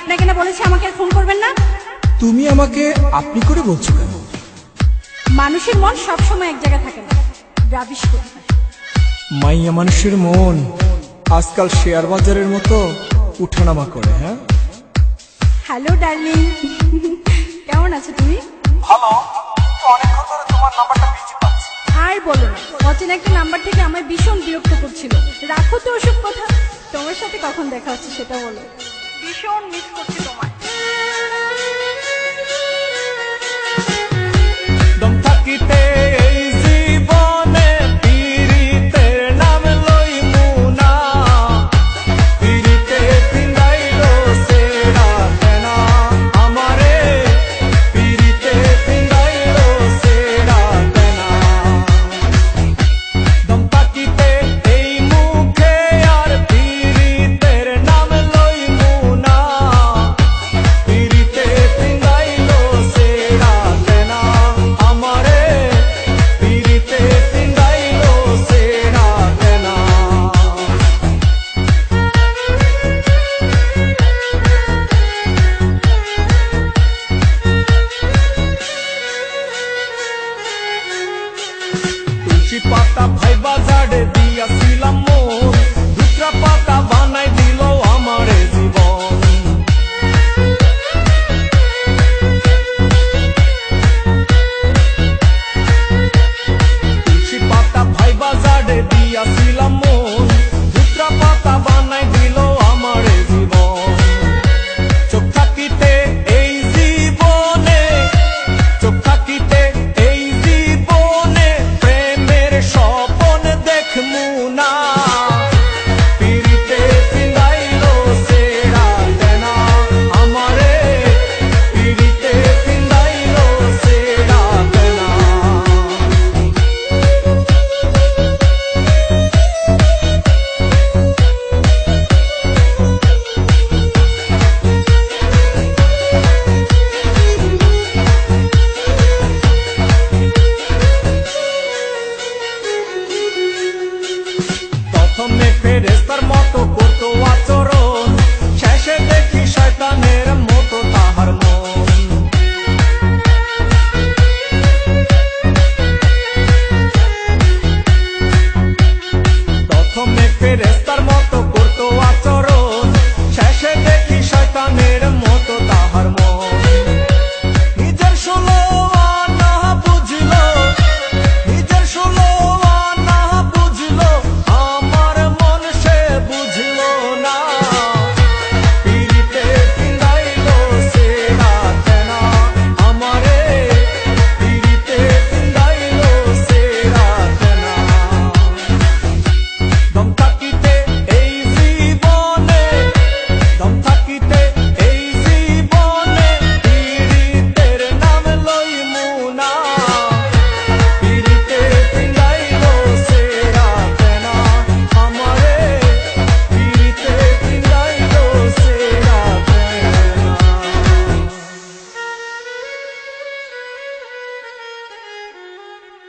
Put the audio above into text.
আপনাকে না বলেছি আমাকে আর ফোন করবেন না। তুমি আমাকে আপনি করে বলছো কেন? মানুষের মন সবসময় এক জায়গায় থাকে না, রাবিশ করে। মাইয়া মানুষের মন আজকাল শেয়ার বাজারের মতো উঠানামা করে। হ্যাঁ, হ্যালো ডার্লিং, কেমন আছো তুমি? ভালো। অনেকক্ষণ ধরে তোমার নাম্বারটা বিজি পাচ্ছি। আর বলো না, অচেনা একটা নাম্বার থেকে আমায় ভীষণ বিরক্ত করছিল। রাখো তো ওসব কথা, তোমার সাথে কখন দেখা হচ্ছে সেটা বলো। ভীষণ মিস করছি